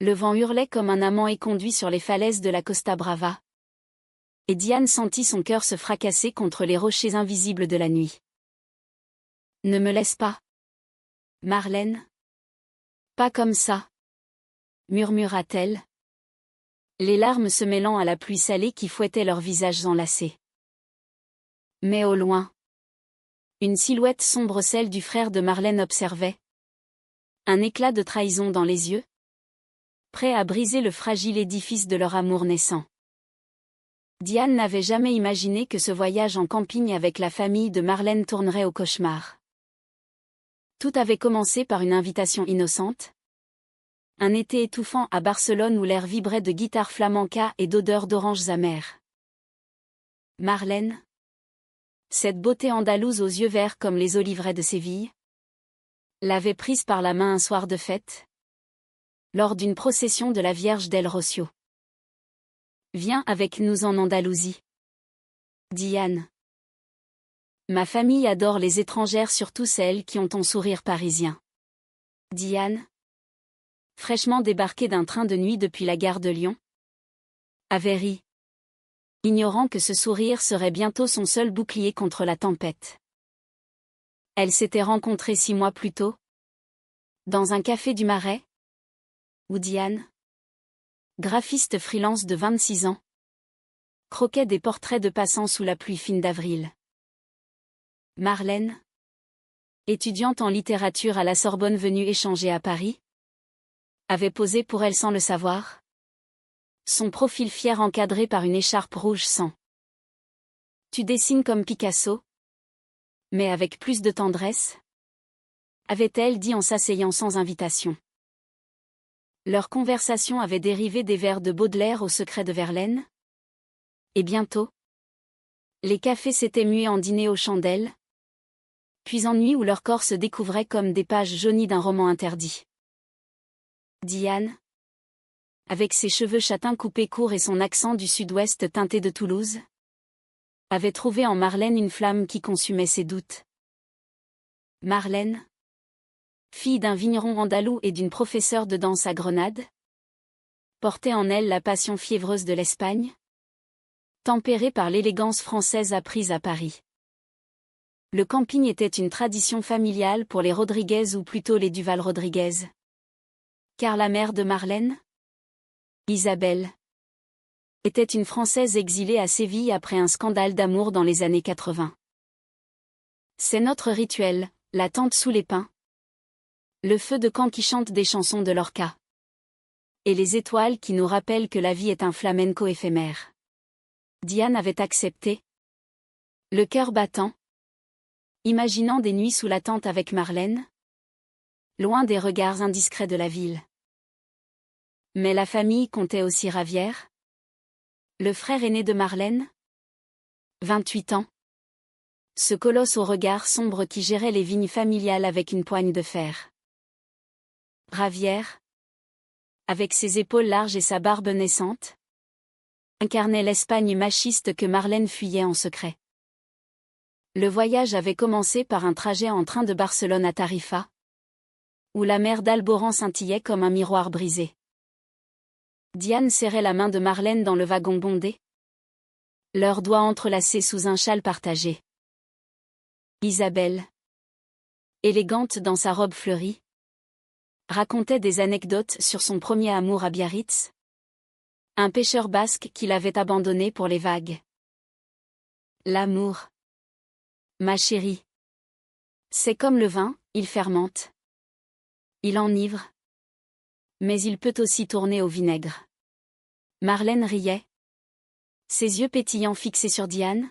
Le vent hurlait comme un amant éconduit sur les falaises de la Costa Brava. Et Diane sentit son cœur se fracasser contre les rochers invisibles de la nuit. « Ne me laisse pas. Marlène. Pas comme ça. » murmura-t-elle, les larmes se mêlant à la pluie salée qui fouettait leurs visages enlacés. Mais au loin, une silhouette sombre, celle du frère de Marlène, observait. Un éclat de trahison dans les yeux, prêt à briser le fragile édifice de leur amour naissant. Diane n'avait jamais imaginé que ce voyage en camping avec la famille de Marlène tournerait au cauchemar. Tout avait commencé par une invitation innocente. Un été étouffant à Barcelone où l'air vibrait de guitares flamenca et d'odeurs d'oranges amères. Marlène, cette beauté andalouse aux yeux verts comme les oliveraies de Séville, l'avait prise par la main un soir de fête, lors d'une procession de la Vierge del Rocío. « Viens avec nous en Andalousie. » Diane. Ma famille adore les étrangères, surtout celles qui ont ton sourire parisien. Diane, fraîchement débarquée d'un train de nuit depuis la gare de Lyon, avait ri, ignorant que ce sourire serait bientôt son seul bouclier contre la tempête. Elle s'était rencontrée 6 mois plus tôt, dans un café du Marais, où Diane, graphiste freelance de 26 ans, croquait des portraits de passants sous la pluie fine d'avril. Marlène, étudiante en littérature à la Sorbonne venue échanger à Paris, avait posé pour elle sans le savoir. Son profil fier encadré par une écharpe rouge sang. « Tu dessines comme Picasso, mais avec plus de tendresse ?» avait-elle dit en s'asseyant sans invitation. Leur conversation avait dérivé des vers de Baudelaire au secret de Verlaine. Et bientôt, les cafés s'étaient mués en dîners aux chandelles, puis en nuit où leur corps se découvrait comme des pages jaunies d'un roman interdit. Diane, avec ses cheveux châtains coupés courts et son accent du sud-ouest teinté de Toulouse, avait trouvé en Marlène une flamme qui consumait ses doutes. Marlène, fille d'un vigneron andalou et d'une professeure de danse à Grenade, portait en elle la passion fiévreuse de l'Espagne, tempérée par l'élégance française apprise à Paris. Le camping était une tradition familiale pour les Rodriguez ou plutôt les Duval-Rodriguez. Car la mère de Marlène, Isabelle, était une Française exilée à Séville après un scandale d'amour dans les années 80. C'est notre rituel, la tente sous les pins, le feu de camp qui chante des chansons de Lorca, et les étoiles qui nous rappellent que la vie est un flamenco éphémère. Diane avait accepté, le cœur battant, imaginant des nuits sous la tente avec Marlène, loin des regards indiscrets de la ville. Mais la famille comptait aussi Ravière, le frère aîné de Marlène, 28 ans. Ce colosse au regard sombre qui gérait les vignes familiales avec une poigne de fer. Ravière, avec ses épaules larges et sa barbe naissante, incarnait l'Espagne machiste que Marlène fuyait en secret. Le voyage avait commencé par un trajet en train de Barcelone à Tarifa, où la mer d'Alboran scintillait comme un miroir brisé. Diane serrait la main de Marlène dans le wagon bondé, leurs doigts entrelacés sous un châle partagé. Isabelle, élégante dans sa robe fleurie, racontait des anecdotes sur son premier amour à Biarritz, un pêcheur basque qui l'avait abandonné pour les vagues. L'amour, ma chérie, c'est comme le vin, il fermente. Il enivre, mais il peut aussi tourner au vinaigre. Marlène riait, ses yeux pétillants fixés sur Diane,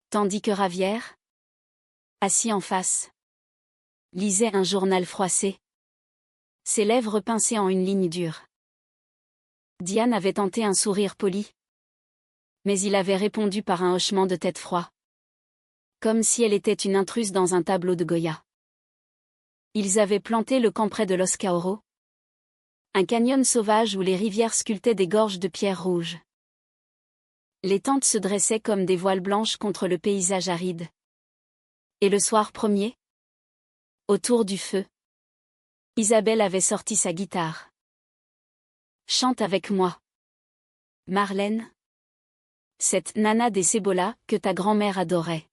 tandis que Ravière, assis en face, lisait un journal froissé, ses lèvres pincées en une ligne dure. Diane avait tenté un sourire poli, mais il avait répondu par un hochement de tête froid, comme si elle était une intruse dans un tableau de Goya. Ils avaient planté le camp près de Los Caorros, un canyon sauvage où les rivières sculptaient des gorges de pierres rouges. Les tentes se dressaient comme des voiles blanches contre le paysage aride. Et le soir premier, autour du feu, Isabelle avait sorti sa guitare. Chante avec moi. Marlène. Cette nana des Cebolas que ta grand-mère adorait.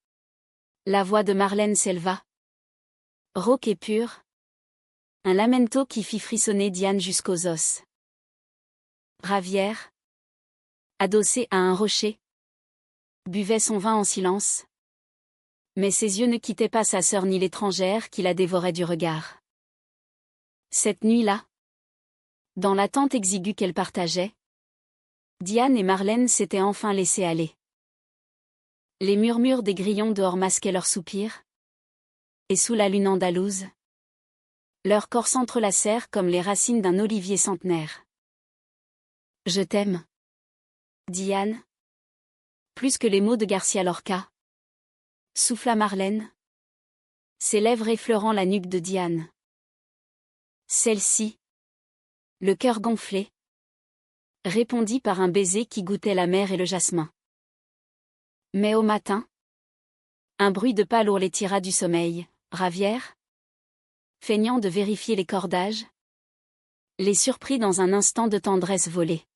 La voix de Marlène s'éleva. Rauque et pure. Un lamento qui fit frissonner Diane jusqu'aux os. Ravière, adossé à un rocher, buvait son vin en silence. Mais ses yeux ne quittaient pas sa sœur ni l'étrangère qui la dévorait du regard. Cette nuit-là, dans l'attente exiguë qu'elle partageait, Diane et Marlène s'étaient enfin laissées aller. Les murmures des grillons dehors masquaient leurs soupirs. Et sous la lune andalouse, leurs corps s'entrelacèrent comme les racines d'un olivier centenaire. Je t'aime, Diane. Plus que les mots de Garcia Lorca. Souffla Marlène. Ses lèvres effleurant la nuque de Diane. Celle-ci, le cœur gonflé, répondit par un baiser qui goûtait la mer et le jasmin. Mais au matin, un bruit de pas lourd les tira du sommeil. Ravière, feignant de vérifier les cordages, les surprit dans un instant de tendresse volée.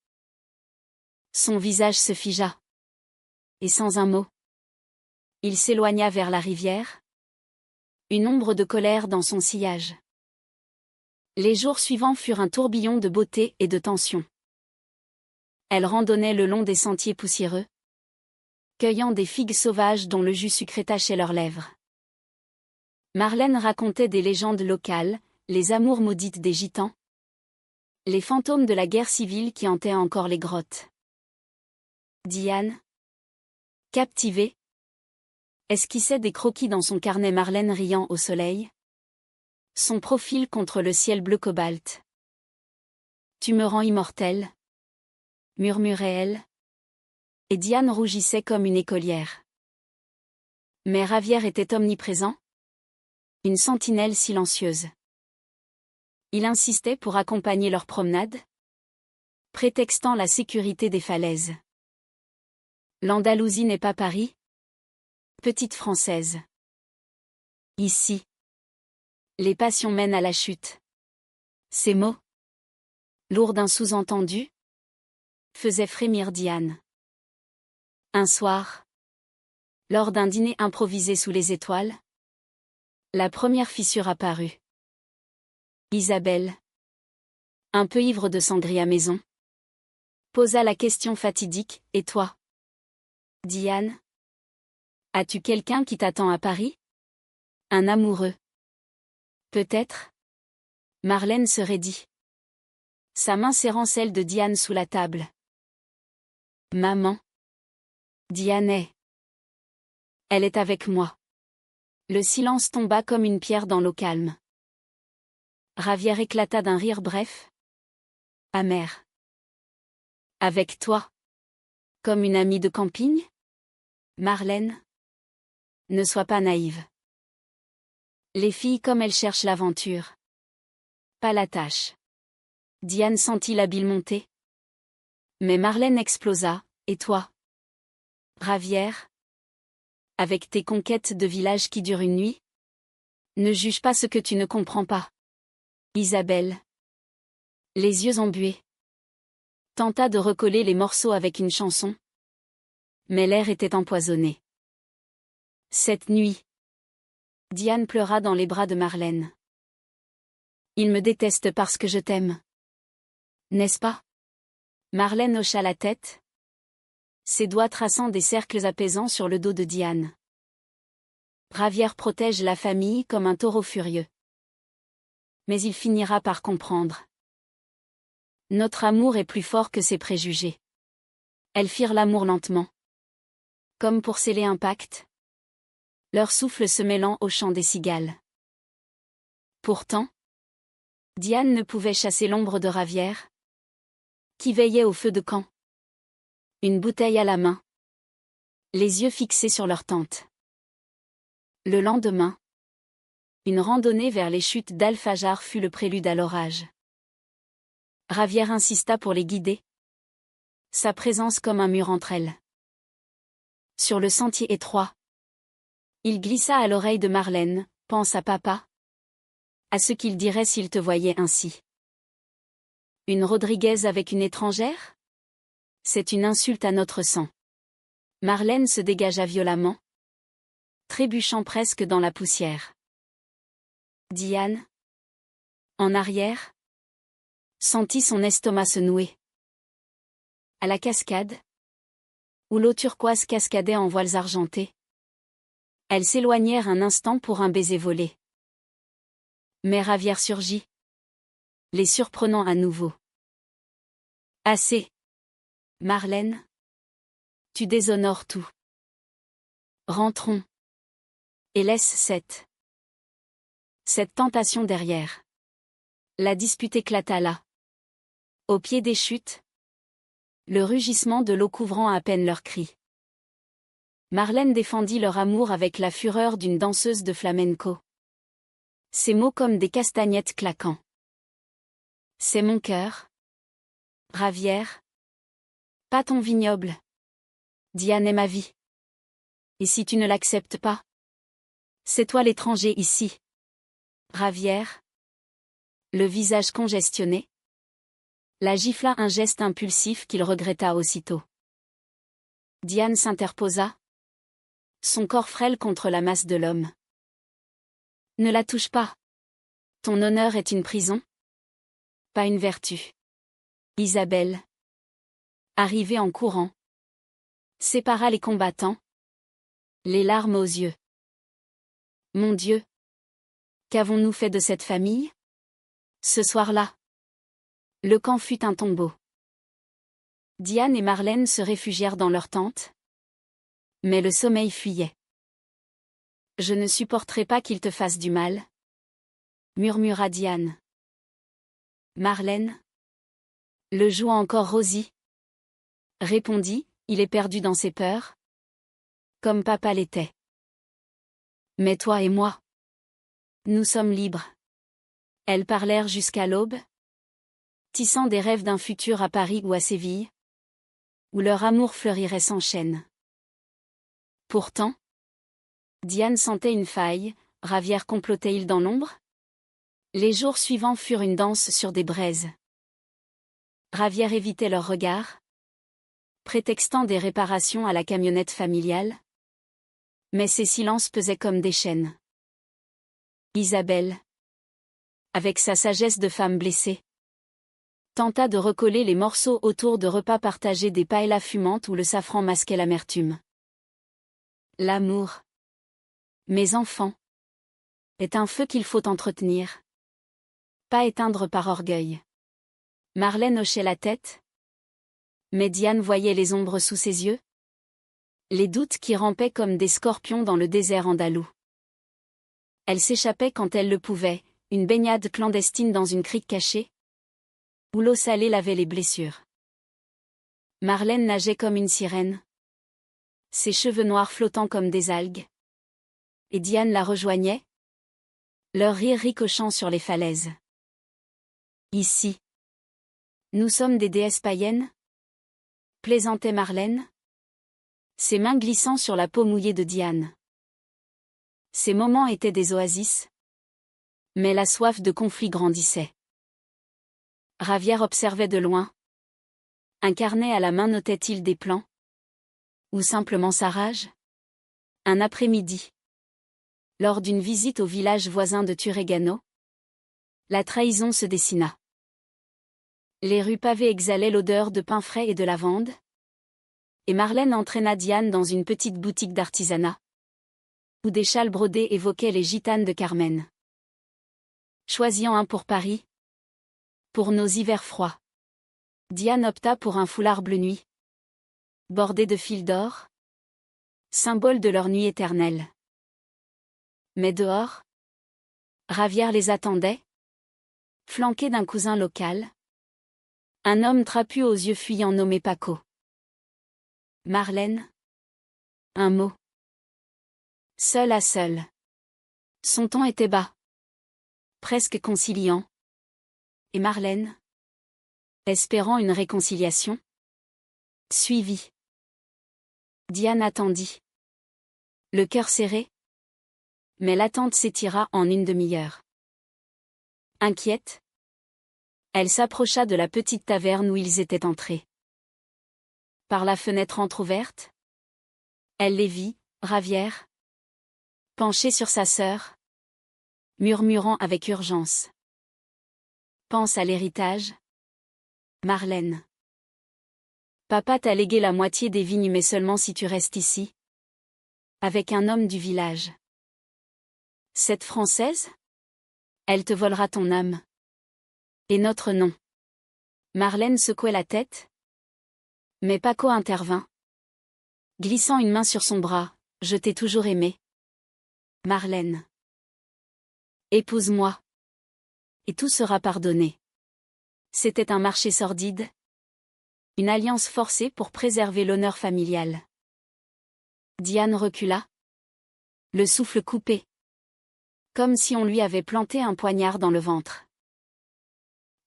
Son visage se figea. Et sans un mot, il s'éloigna vers la rivière, une ombre de colère dans son sillage. Les jours suivants furent un tourbillon de beauté et de tension. Elle randonnait le long des sentiers poussiéreux, cueillant des figues sauvages dont le jus sucré tachait leurs lèvres. Marlène racontait des légendes locales, les amours maudites des gitans, les fantômes de la guerre civile qui hantaient encore les grottes. Diane, captivée, esquissait des croquis dans son carnet, Marlène riant au soleil, son profil contre le ciel bleu cobalt. Tu me rends immortelle, murmurait-elle, et Diane rougissait comme une écolière. Mais Ravière était omniprésent, une sentinelle silencieuse. Il insistait pour accompagner leur promenade, prétextant la sécurité des falaises. L'Andalousie n'est pas Paris, petite française. Ici, les passions mènent à la chute. Ces mots, lourds d'un sous-entendu, faisaient frémir Diane. Un soir, lors d'un dîner improvisé sous les étoiles, la première fissure apparut. Isabelle, un peu ivre de sangria maison, posa la question fatidique, et toi, Diane? As-tu quelqu'un qui t'attend à Paris? Un amoureux? Peut-être? Marlène se raidit, sa main serrant celle de Diane sous la table. Maman. Diane est. Elle est avec moi. Le silence tomba comme une pierre dans l'eau calme. Ravière éclata d'un rire bref, amer. Avec toi? Comme une amie de camping? Marlène? Ne sois pas naïve. Les filles comme elles cherchent l'aventure. Pas la tâche. Diane sentit la bile monter. Mais Marlène explosa, et toi? Ravière? Avec tes conquêtes de village qui durent une nuit? Ne juge pas ce que tu ne comprends pas. Isabelle, les yeux embués, tenta de recoller les morceaux avec une chanson. Mais l'air était empoisonné. Cette nuit, Diane pleura dans les bras de Marlène. Il me déteste parce que je t'aime. N'est-ce pas? Marlène hocha la tête, ses doigts traçant des cercles apaisants sur le dos de Diane. Ravière protège la famille comme un taureau furieux. Mais il finira par comprendre. Notre amour est plus fort que ses préjugés. Elles firent l'amour lentement. Comme pour sceller un pacte. Leur souffle se mêlant au chant des cigales. Pourtant, Diane ne pouvait chasser l'ombre de Ravière, qui veillait au feu de camp. Une bouteille à la main. Les yeux fixés sur leur tente. Le lendemain, une randonnée vers les chutes d'Al-Fajar fut le prélude à l'orage. Ravière insista pour les guider. Sa présence comme un mur entre elles. Sur le sentier étroit, il glissa à l'oreille de Marlène, pense à papa. À ce qu'il dirait s'il te voyait ainsi. Une Rodriguez avec une étrangère? C'est une insulte à notre sang. Marlène se dégagea violemment, trébuchant presque dans la poussière. Diane, en arrière, sentit son estomac se nouer. À la cascade, où l'eau turquoise cascadait en voiles argentées, elles s'éloignèrent un instant pour un baiser volé. Mais Ravière surgit, les surprenant à nouveau. Assez. Marlène. Tu déshonores tout. Rentrons. Et laisse cette tentation derrière. La dispute éclata là. Au pied des chutes, le rugissement de l'eau couvrant à peine leurs cris. Marlène défendit leur amour avec la fureur d'une danseuse de flamenco. Ses mots comme des castagnettes claquant. C'est mon cœur. Ravière. Pas ton vignoble. Diane est ma vie. Et si tu ne l'acceptes pas? C'est toi l'étranger ici. Ravière. Le visage congestionné. La gifla un geste impulsif qu'il regretta aussitôt. Diane s'interposa. Son corps frêle contre la masse de l'homme. Ne la touche pas. Ton honneur est une prison. Pas une vertu. Isabelle, arrivée en courant, sépara les combattants, les larmes aux yeux. Mon Dieu! Qu'avons-nous fait de cette famille? Ce soir-là, le camp fut un tombeau. Diane et Marlène se réfugièrent dans leur tente. Mais le sommeil fuyait. Je ne supporterai pas qu'il te fasse du mal, murmura Diane. Marlène, le joue encore Rosie, répondit, il est perdu dans ses peurs. Comme papa l'était. Mais toi et moi, nous sommes libres. Elles parlèrent jusqu'à l'aube, tissant des rêves d'un futur à Paris ou à Séville, où leur amour fleurirait sans chaîne. Pourtant, Diane sentait une faille, Ravière complotait-il dans l'ombre? Les jours suivants furent une danse sur des braises. Ravière évitait leurs regards, prétextant des réparations à la camionnette familiale. Mais ces silences pesaient comme des chaînes. Isabelle, avec sa sagesse de femme blessée, tenta de recoller les morceaux autour de repas partagés des paellas fumantes où le safran masquait l'amertume. L'amour, mes enfants, est un feu qu'il faut entretenir, pas éteindre par orgueil. Marlène hochait la tête, mais Diane voyait les ombres sous ses yeux, les doutes qui rampaient comme des scorpions dans le désert andalou. Elle s'échappait quand elle le pouvait, une baignade clandestine dans une crique cachée, où l'eau salée lavait les blessures. Marlène nageait comme une sirène, ses cheveux noirs flottant comme des algues. Et Diane la rejoignait, leur rire ricochant sur les falaises. Ici, nous sommes des déesses païennes? Plaisantait Marlène, ses mains glissant sur la peau mouillée de Diane. Ces moments étaient des oasis, mais la soif de conflit grandissait. Ravière observait de loin. Un carnet à la main notait-il des plans? Ou simplement sa rage? Un après-midi, lors d'une visite au village voisin de Turegano, la trahison se dessina. Les rues pavées exhalaient l'odeur de pain frais et de lavande, et Marlène entraîna Diane dans une petite boutique d'artisanat, où des châles brodés évoquaient les gitanes de Carmen. Choisis-en un pour Paris. Pour nos hivers froids. Diane opta pour un foulard bleu nuit, bordé de fils d'or, symbole de leur nuit éternelle. Mais dehors, Ravière les attendait, flanqué d'un cousin local, un homme trapu aux yeux fuyants nommé Paco. Marlène. Un mot. Seul à seul. Son ton était bas, presque conciliant. Et Marlène, espérant une réconciliation, suivit. Diane attendit, le cœur serré, mais l'attente s'étira en une demi-heure. Inquiète, Elle s'approcha de la petite taverne où ils étaient entrés. Par la fenêtre entr'ouverte, elle les vit, Ravière, penchée sur sa sœur, murmurant avec urgence. Pense à l'héritage, Marlène. Papa t'a légué la moitié des vignes mais seulement si tu restes ici. Avec un homme du village. Cette Française? Elle te volera ton âme. Et notre nom. Marlène secouait la tête. Mais Paco intervint. Glissant une main sur son bras, je t'ai toujours aimé. Marlène. Épouse-moi. Et tout sera pardonné. C'était un marché sordide. Une alliance forcée pour préserver l'honneur familial. Diane recula. Le souffle coupé. Comme si on lui avait planté un poignard dans le ventre.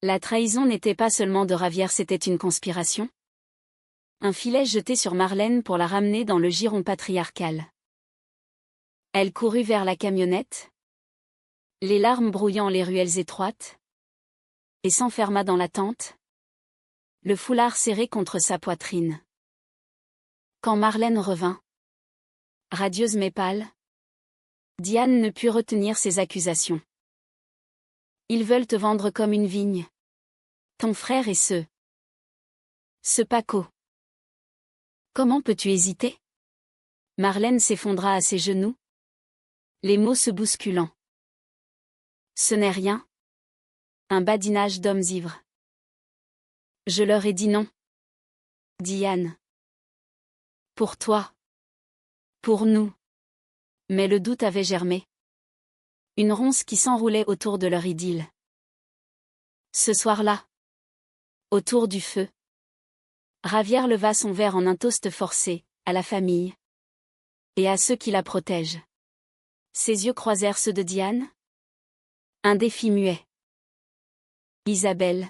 La trahison n'était pas seulement de Ravière, c'était une conspiration. Un filet jeté sur Marlène pour la ramener dans le giron patriarcal. Elle courut vers la camionnette. Les larmes brouillant les ruelles étroites. Et s'enferma dans la tente. Le foulard serré contre sa poitrine. Quand Marlène revint, radieuse mais pâle, Diane ne put retenir ses accusations. Ils veulent te vendre comme une vigne. Ton frère et ce Paco. Comment peux-tu hésiter? Marlène s'effondra à ses genoux. Les mots se bousculant. Ce n'est rien. Un badinage d'hommes ivres. Je leur ai dit non. Diane. Pour toi. Pour nous. Mais le doute avait germé. Une ronce qui s'enroulait autour de leur idylle. Ce soir-là. Autour du feu. Ravière leva son verre en un toast forcé, à la famille. Et à ceux qui la protègent. Ses yeux croisèrent ceux de Diane. Un défi muet. Isabelle,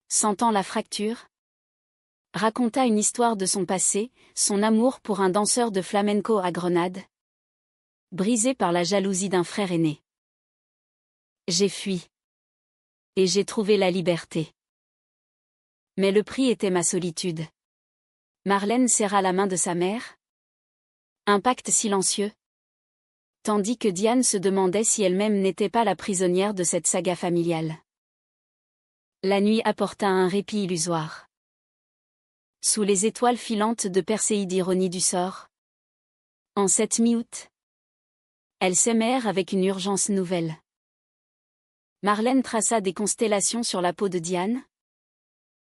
sentant la fracture, raconta une histoire de son passé, son amour pour un danseur de flamenco à Grenade. Brisé par la jalousie d'un frère aîné. J'ai fui. Et j'ai trouvé la liberté. Mais le prix était ma solitude. Marlène serra la main de sa mère. Un pacte silencieux. Tandis que Diane se demandait si elle-même n'était pas la prisonnière de cette saga familiale. La nuit apporta un répit illusoire. Sous les étoiles filantes de Perséide, ironie du sort. En cette mi-août. Elles s'aimèrent avec une urgence nouvelle. Marlène traça des constellations sur la peau de Diane.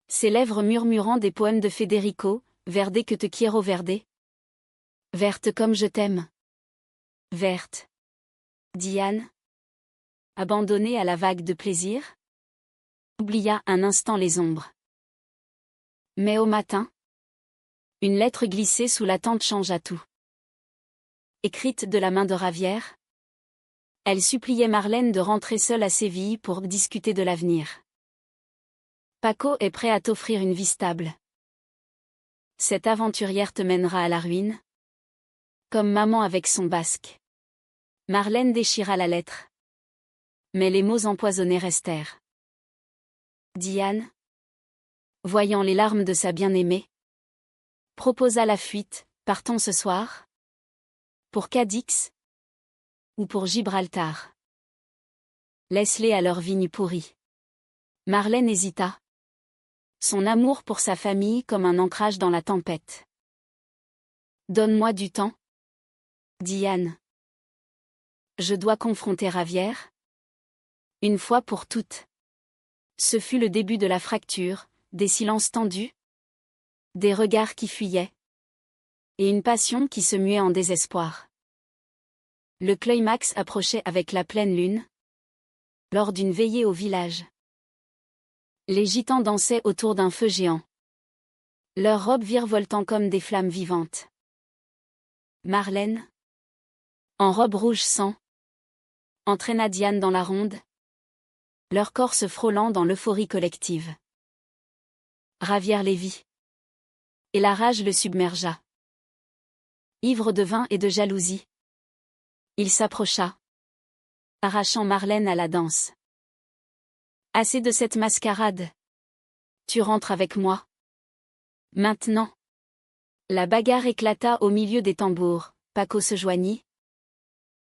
Ses lèvres murmurant des poèmes de Federico, Verde que te quiero verde. Verte comme je t'aime. Verte. Diane. Abandonnée à la vague de plaisir. Oublia un instant les ombres. Mais au matin. Une lettre glissée sous la tente changea tout. Écrite de la main de Ravière. Elle suppliait Marlène de rentrer seule à Séville pour discuter de l'avenir. Paco est prêt à t'offrir une vie stable. Cette aventurière te mènera à la ruine. Comme maman avec son basque. Marlène déchira la lettre. Mais les mots empoisonnés restèrent. Diane, voyant les larmes de sa bien-aimée, proposa la fuite. Partons ce soir? Pour Cadix? Ou pour Gibraltar? Laisse-les à leur vigne pourrie. Marlène hésita. Son amour pour sa famille comme un ancrage dans la tempête. Donne-moi du temps. Diane. Je dois confronter Ravière. Une fois pour toutes. Ce fut le début de la fracture, des silences tendus. Des regards qui fuyaient. Et une passion qui se muait en désespoir. Le climax approchait avec la pleine lune. Lors d'une veillée au village. Les gitans dansaient autour d'un feu géant. Leurs robes virevoltant comme des flammes vivantes. Marlène, en robe rouge sang, entraîna Diane dans la ronde. Leur corps se frôlant dans l'euphorie collective. Ravière les vit. Et la rage le submergea. Ivre de vin et de jalousie. Il s'approcha. Arrachant Marlène à la danse. Assez de cette mascarade. Tu rentres avec moi. Maintenant. La bagarre éclata au milieu des tambours. Paco se joignit.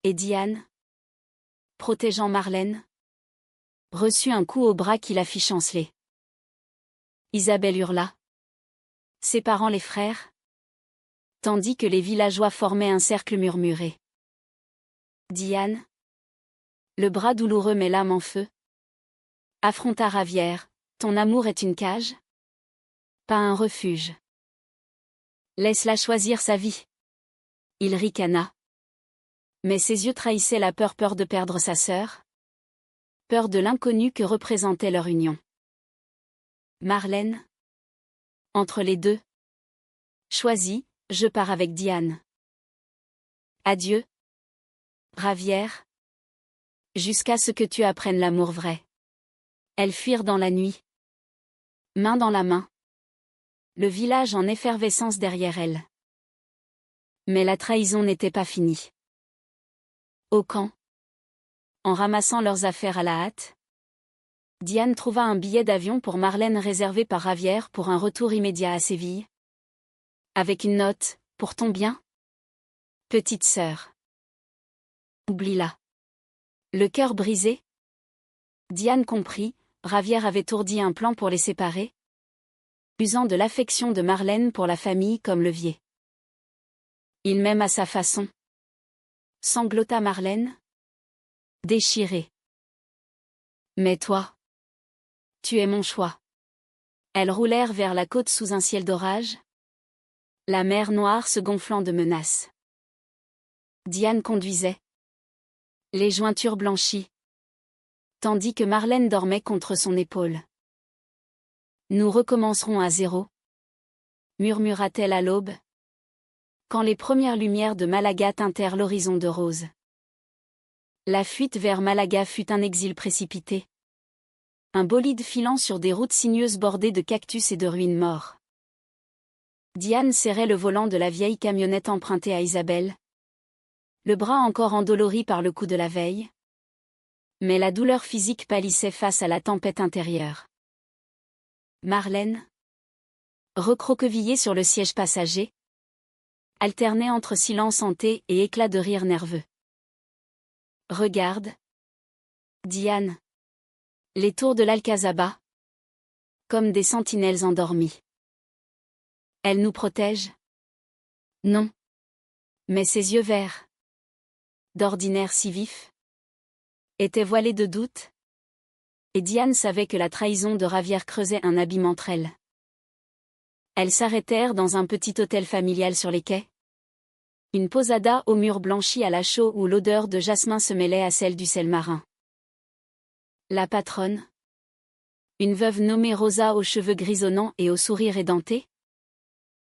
Et Diane, protégeant Marlène, reçut un coup au bras qui la fit chanceler. Isabelle hurla, séparant les frères, tandis que les villageois formaient un cercle murmuré. Diane, le bras douloureux mais l'âme en feu, affronta Ravière. Ton amour est une cage? Pas un refuge. Laisse-la choisir sa vie. Il ricana. Mais ses yeux trahissaient la peur de perdre sa sœur. Peur de l'inconnu que représentait leur union. Marlène. Entre les deux. Choisis, je pars avec Diane. Adieu. Ravière. Jusqu'à ce que tu apprennes l'amour vrai. Elles fuirent dans la nuit. Main dans la main. Le village en effervescence derrière elles. Mais la trahison n'était pas finie. Au camp. En ramassant leurs affaires à la hâte, Diane trouva un billet d'avion pour Marlène réservé par Ravière pour un retour immédiat à Séville. Avec une note, pour ton bien? Petite sœur. Oublie-la. Le cœur brisé? Diane comprit, Ravière avait ourdi un plan pour les séparer, usant de l'affection de Marlène pour la famille comme levier. Il m'aime à sa façon. Sanglota Marlène. Déchirée. Mais toi, tu es mon choix. Elles roulèrent vers la côte sous un ciel d'orage, la mer Noire se gonflant de menaces. Diane conduisait, les jointures blanchies, tandis que Marlène dormait contre son épaule. Nous recommencerons à zéro, murmura-t-elle à l'aube, quand les premières lumières de Malaga teintèrent l'horizon de rose. La fuite vers Malaga fut un exil précipité. Un bolide filant sur des routes sinueuses bordées de cactus et de ruines morts. Diane serrait le volant de la vieille camionnette empruntée à Isabelle, le bras encore endolori par le coup de la veille. Mais la douleur physique pâlissait face à la tempête intérieure. Marlène, recroquevillée sur le siège passager, alternait entre silence hanté et éclats de rire nerveux. Regarde. Diane. Les tours de l'Alcazaba. Comme des sentinelles endormies. Elle nous protège? Non. Mais ses yeux verts, d'ordinaire si vifs, étaient voilés de doute. Et Diane savait que la trahison de Ravière creusait un abîme entre elles. Elles s'arrêtèrent dans un petit hôtel familial sur les quais. Une posada aux murs blanchis à la chaux où l'odeur de jasmin se mêlait à celle du sel marin. La patronne, une veuve nommée Rosa aux cheveux grisonnants et au sourire édenté,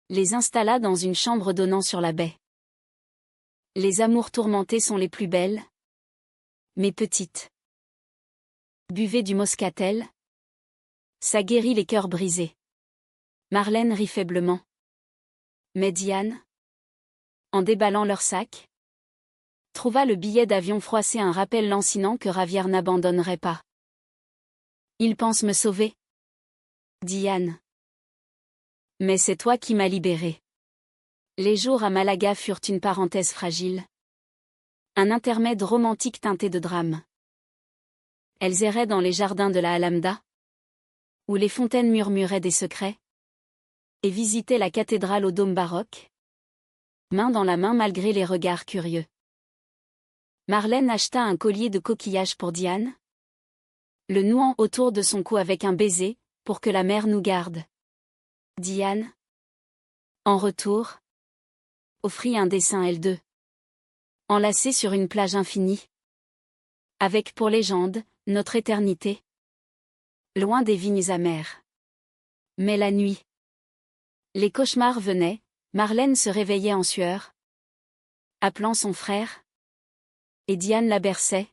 les installa dans une chambre donnant sur la baie. Les amours tourmentées sont les plus belles, mais petites. Buvez du moscatel. Ça guérit les cœurs brisés. Marlène rit faiblement. Mais Diane, en déballant leur sac, trouva le billet d'avion froissé un rappel lancinant que Ravière n'abandonnerait pas. Il pense me sauver. Diane. Mais c'est toi qui m'as libérée. Les jours à Malaga furent une parenthèse fragile. Un intermède romantique teinté de drame. Elles erraient dans les jardins de la Alhambra, où les fontaines murmuraient des secrets, et visitaient la cathédrale au dôme baroque, main dans la main malgré les regards curieux. Marlène acheta un collier de coquillages pour Diane, le nouant autour de son cou avec un baiser, pour que la mer nous garde. Diane, en retour, offrit un dessin L2, enlacé sur une plage infinie, avec pour légende, notre éternité, loin des vignes amères. Mais la nuit, les cauchemars venaient, Marlène se réveillait en sueur, appelant son frère, et Diane la berçait,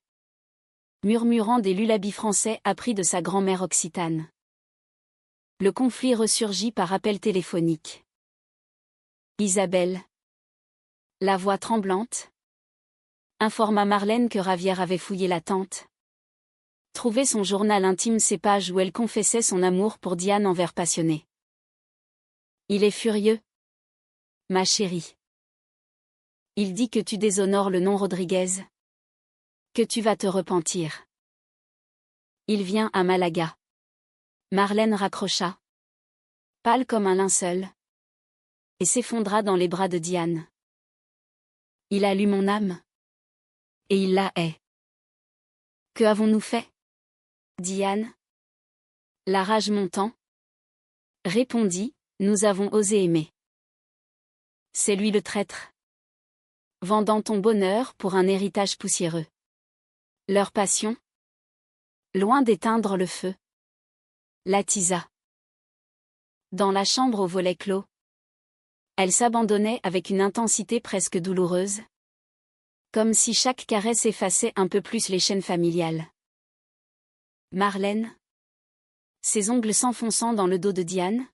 murmurant des lullabies français appris de sa grand-mère occitane. Le conflit ressurgit par appel téléphonique. Isabelle, la voix tremblante, informa Marlène que Ravière avait fouillé la tente, Trouvez son journal intime, ces pages où elle confessait son amour pour Diane envers passionné. Il est furieux. Ma chérie. Il dit que tu déshonores le nom Rodriguez. Que tu vas te repentir. Il vient à Malaga. Marlène raccrocha. Pâle comme un linceul. Et s'effondra dans les bras de Diane. Il a lu mon âme. Et il la hait. Que avons-nous fait? Diane, la rage montant, répondit, nous avons osé aimer. C'est lui le traître. Vendant ton bonheur pour un héritage poussiéreux. Leur passion, loin d'éteindre le feu, l'attisa. Dans la chambre aux volets clos, elle s'abandonnait avec une intensité presque douloureuse. Comme si chaque caresse effaçait un peu plus les chaînes familiales. Marlène, ses ongles s'enfonçant dans le dos de Diane,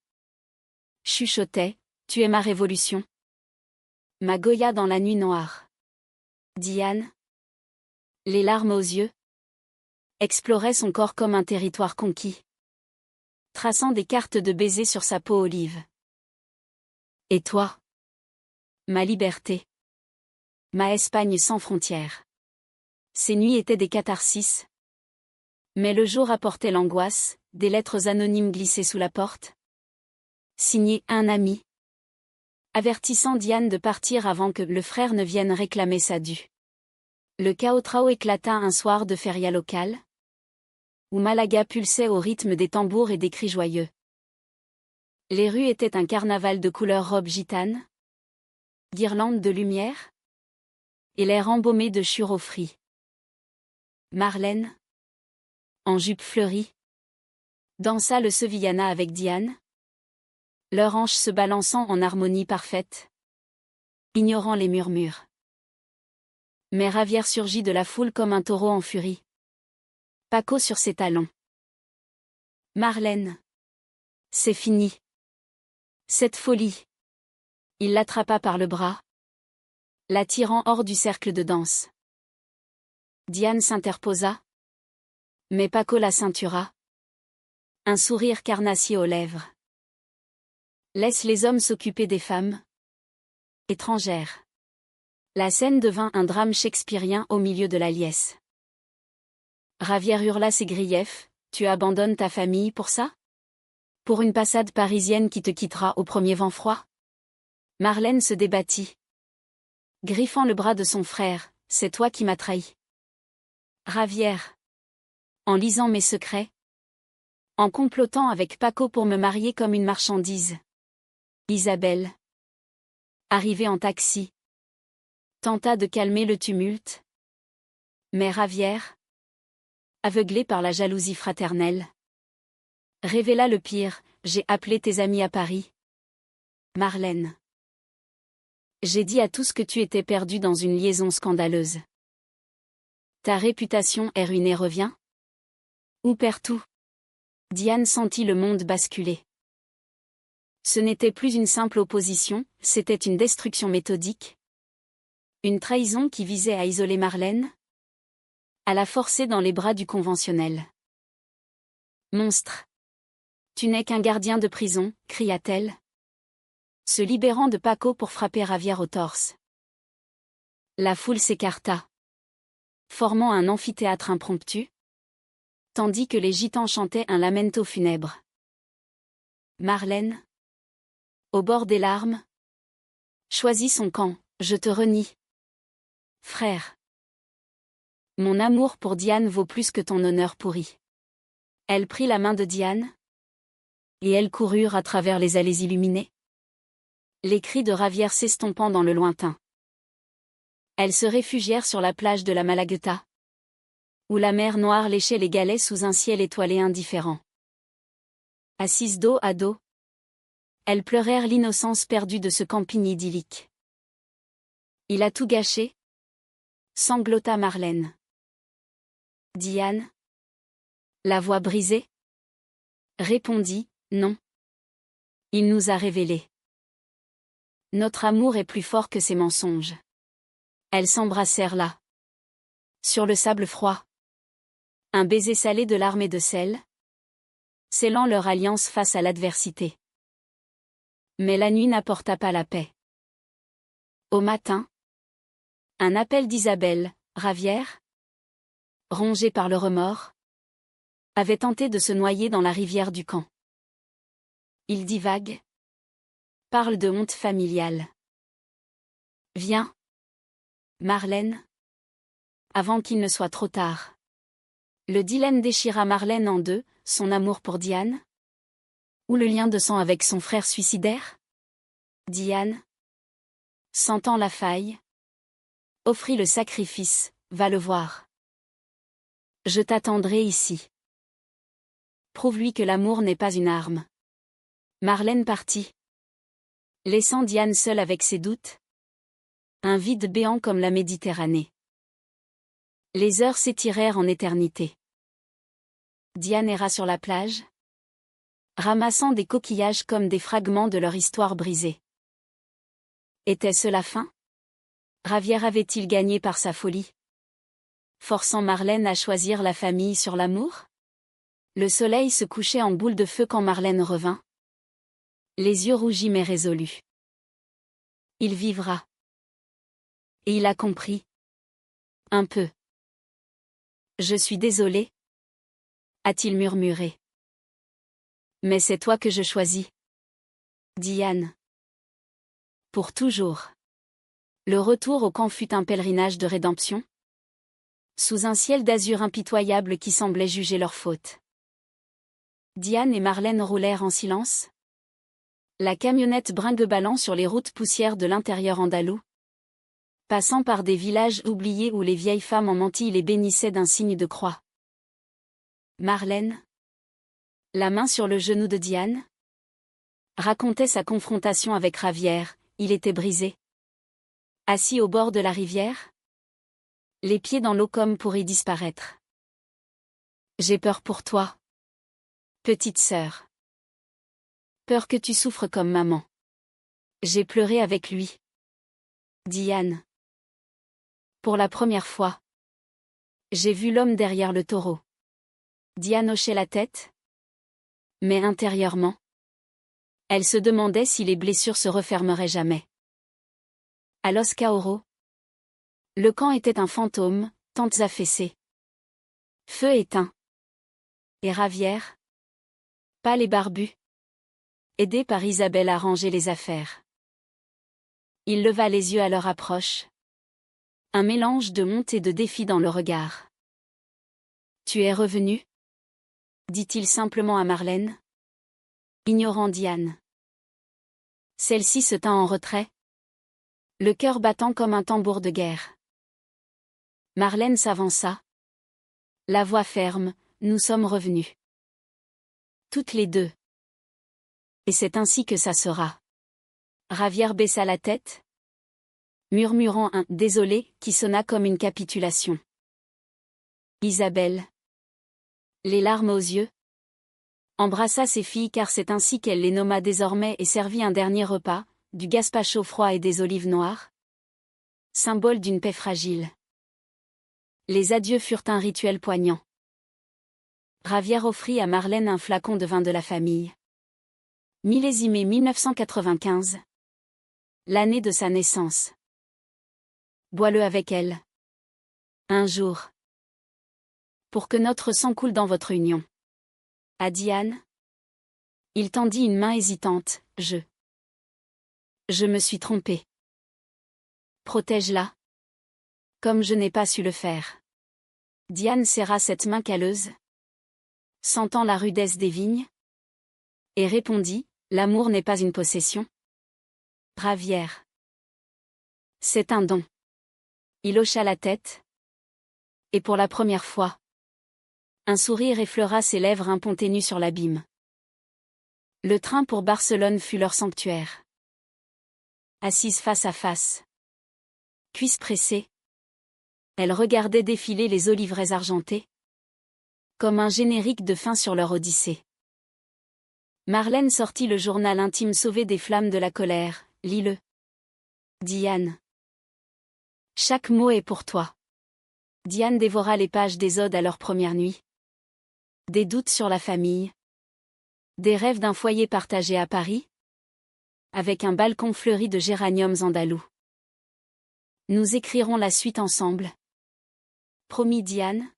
chuchotait, tu es ma révolution. Ma Goya dans la nuit noire. Diane, les larmes aux yeux, explorait son corps comme un territoire conquis, traçant des cartes de baisers sur sa peau olive. Et toi? Ma liberté. Ma Espagne sans frontières. Ces nuits étaient des catharsis. Mais le jour apportait l'angoisse, des lettres anonymes glissées sous la porte. Signé un ami. Avertissant Diane de partir avant que le frère ne vienne réclamer sa due. Le chaos éclata un soir de feria locale, où Malaga pulsait au rythme des tambours et des cris joyeux. Les rues étaient un carnaval de couleurs robes gitanes, guirlandes de lumière, et l'air embaumé de churros frits. Marlène, en jupe fleurie, dansa le sevillana avec Diane, leurs hanches se balançant en harmonie parfaite, ignorant les murmures. Mais Javier surgit de la foule comme un taureau en furie. Paco sur ses talons. Marlène. C'est fini. Cette folie. Il l'attrapa par le bras, l'attirant hors du cercle de danse. Diane s'interposa. Mais Paco la ceintura. Un sourire carnassier aux lèvres. Laisse les hommes s'occuper des femmes. Étrangères. La scène devint un drame shakespearien au milieu de la liesse. Javier hurla ses griefs, tu abandonnes ta famille pour ça? Pour une passade parisienne qui te quittera au premier vent froid? Marlène se débattit. Griffant le bras de son frère, c'est toi qui m'as trahi. Javier. En lisant mes secrets. En complotant avec Paco pour me marier comme une marchandise. Isabelle. Arrivée en taxi. Tenta de calmer le tumulte. Mais Javier, aveuglé par la jalousie fraternelle, révéla le pire, j'ai appelé tes amis à Paris. Marlène. J'ai dit à tous que tu étais perdu dans une liaison scandaleuse. Ta réputation est ruinée, reviens? Ou perds tout? Diane sentit le monde basculer. Ce n'était plus une simple opposition, c'était une destruction méthodique. Une trahison qui visait à isoler Marlène, à la forcer dans les bras du conventionnel. Monstre! Tu n'es qu'un gardien de prison, cria-t-elle, se libérant de Paco pour frapper Javier au torse. La foule s'écarta, formant un amphithéâtre impromptu, tandis que les gitans chantaient un lamento funèbre. Marlène, au bord des larmes, choisit son camp, je te renie. Frère. Mon amour pour Diane vaut plus que ton honneur pourri. Elle prit la main de Diane, et elles coururent à travers les allées illuminées. Les cris de Javier s'estompant dans le lointain. Elles se réfugièrent sur la plage de la Malagueta, où la mer Noire léchait les galets sous un ciel étoilé indifférent. Assises dos à dos, elles pleurèrent l'innocence perdue de ce camping idyllique. Il a tout gâché, sanglota Marlène. Diane, la voix brisée, répondit, non. Il nous a révélé. Notre amour est plus fort que ces mensonges. Elles s'embrassèrent là, sur le sable froid. Un baiser salé de larmes et de sel, scellant leur alliance face à l'adversité. Mais la nuit n'apporta pas la paix. Au matin, un appel d'Isabelle, Ravière, rongée par le remords, avait tenté de se noyer dans la rivière du camp. Il divague, parle de honte familiale. Viens, Marlène, avant qu'il ne soit trop tard. Le dilemme déchira Marlène en deux, son amour pour Diane? Ou le lien de sang avec son frère suicidaire? Diane, sentant la faille, offrit le sacrifice, va le voir. Je t'attendrai ici. Prouve-lui que l'amour n'est pas une arme. Marlène partit, laissant Diane seule avec ses doutes. Un vide béant comme la Méditerranée. Les heures s'étirèrent en éternité. Diane erra sur la plage, ramassant des coquillages comme des fragments de leur histoire brisée. Était-ce la fin? Ravière avait-il gagné par sa folie, forçant Marlène à choisir la famille sur l'amour? Le soleil se couchait en boule de feu quand Marlène revint, les yeux rougis mais résolus. Il vivra. Et il a compris. Un peu. Je suis désolé, a-t-il murmuré. Mais c'est toi que je choisis. Diane. Pour toujours. Le retour au camp fut un pèlerinage de rédemption, sous un ciel d'azur impitoyable qui semblait juger leur faute. Diane et Marlène roulèrent en silence, la camionnette brinque-ballant sur les routes poussières de l'intérieur andalou, passant par des villages oubliés où les vieilles femmes en mantille les bénissaient d'un signe de croix. Marlène, la main sur le genou de Diane, racontait sa confrontation avec Ravière, il était brisé. Assis au bord de la rivière, les pieds dans l'eau comme pour y disparaître. J'ai peur pour toi, petite sœur. Peur que tu souffres comme maman. J'ai pleuré avec lui. Diane. Pour la première fois, j'ai vu l'homme derrière le taureau. Diane hochait la tête, mais intérieurement, elle se demandait si les blessures se refermeraient jamais. À Los Caoros, le camp était un fantôme, tentes affaissées, feu éteint. Et Ravière, pâle et barbu, aidé par Isabelle à ranger les affaires. Il leva les yeux à leur approche. Un mélange de honte et de défi dans le regard. Tu es revenu? Dit-il simplement à Marlène, ignorant Diane. Celle-ci se tint en retrait, le cœur battant comme un tambour de guerre. Marlène s'avança, la voix ferme, nous sommes revenus. Toutes les deux. Et c'est ainsi que ça sera. Ravière baissa la tête, murmurant un « désolé » qui sonna comme une capitulation. Isabelle, les larmes aux yeux, embrassa ses filles car c'est ainsi qu'elle les nomma désormais et servit un dernier repas, du gazpacho froid et des olives noires, symbole d'une paix fragile. Les adieux furent un rituel poignant. Ravière offrit à Marlène un flacon de vin de la famille. Millésimé 1995. L'année de sa naissance. Bois-le avec elle. Un jour. Pour que notre sang coule dans votre union. À Diane. Il tendit une main hésitante, je me suis trompé. Protège-la. Comme je n'ai pas su le faire. Diane serra cette main calleuse, sentant la rudesse des vignes, et répondit, l'amour n'est pas une possession. Ravière. C'est un don. Il hocha la tête. Et pour la première fois, un sourire effleura ses lèvres un pont ténu sur l'abîme. Le train pour Barcelone fut leur sanctuaire. Assises face à face, cuisses pressées, elles regardaient défiler les oliveraies argentées, comme un générique de fin sur leur odyssée. Marlène sortit le journal intime sauvé des flammes de la colère, lis-le. Diane. Chaque mot est pour toi. Diane dévora les pages des odes à leur première nuit. Des doutes sur la famille. Des rêves d'un foyer partagé à Paris. Avec un balcon fleuri de géraniums andalous. Nous écrirons la suite ensemble. Promit Diane.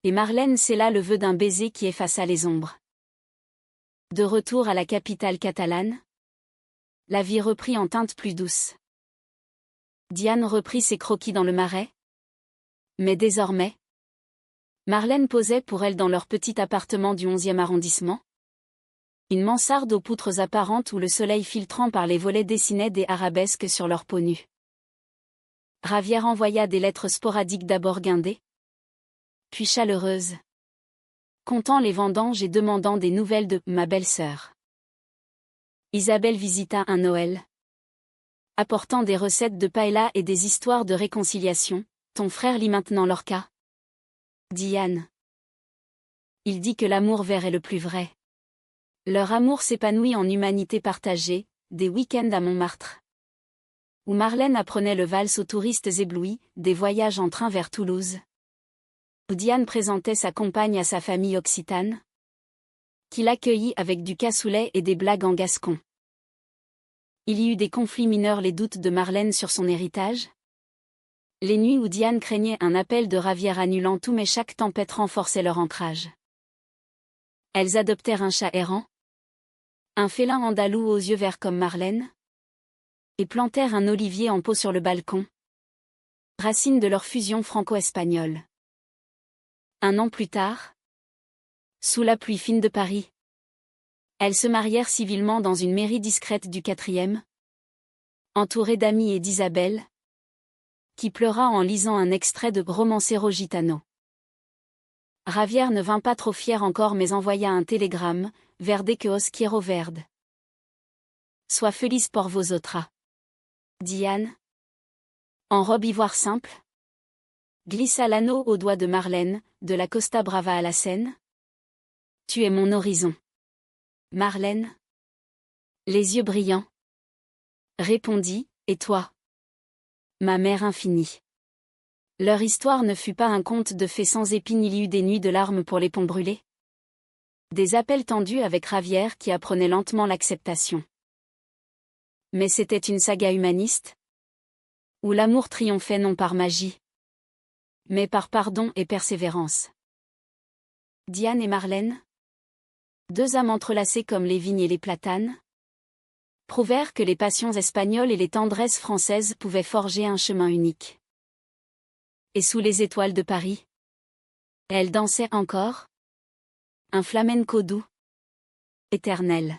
Et Marlène scella le vœu d'un baiser qui effaça les ombres. De retour à la capitale catalane, la vie reprit en teinte plus douce. Diane reprit ses croquis dans le marais. Mais désormais, Marlène posait pour elle dans leur petit appartement du 11e arrondissement. Une mansarde aux poutres apparentes où le soleil filtrant par les volets dessinait des arabesques sur leur peau nue. Ravière envoya des lettres sporadiques d'abord guindées, puis chaleureuses, comptant les vendanges et demandant des nouvelles de « ma belle-sœur ». Isabelle visita un Noël, apportant des recettes de paella et des histoires de réconciliation. « Ton frère lit maintenant Lorca ?» dit Anne. Il dit que l'amour vert est le plus vrai. Leur amour s'épanouit en humanité partagée, des week-ends à Montmartre, où Marlène apprenait le valse aux touristes éblouis, des voyages en train vers Toulouse, où Diane présentait sa compagne à sa famille occitane, qui l'accueillit avec du cassoulet et des blagues en gascon. Il y eut des conflits mineurs, les doutes de Marlène sur son héritage, les nuits où Diane craignait un appel de Ravière annulant tout, mais chaque tempête renforçait leur ancrage. Elles adoptèrent un chat errant, un félin andalou aux yeux verts comme Marlène, et plantèrent un olivier en pot sur le balcon, racine de leur fusion franco-espagnole. Un an plus tard, sous la pluie fine de Paris, elles se marièrent civilement dans une mairie discrète du 4e, entourée d'amis et d'Isabelle, qui pleura en lisant un extrait de Romancero Gitano. Ravière ne vint pas trop fière encore, mais envoya un télégramme, verde que os quiero verde. Sois feliz por vosotras. Diane, en robe ivoire simple, glissa l'anneau au doigt de Marlène, de la Costa Brava à la Seine. Tu es mon horizon. Marlène, les yeux brillants, répondit, et toi? Ma mère infinie. Leur histoire ne fut pas un conte de fées sans épines, il y eut des nuits de larmes pour les ponts brûlés. Des appels tendus avec Ravière qui apprenait lentement l'acceptation. Mais c'était une saga humaniste, où l'amour triomphait non par magie, mais par pardon et persévérance. Diane et Marlène, deux âmes entrelacées comme les vignes et les platanes, prouvèrent que les passions espagnoles et les tendresses françaises pouvaient forger un chemin unique. Et sous les étoiles de Paris, elles dansaient encore, un flamenco doux, éternel.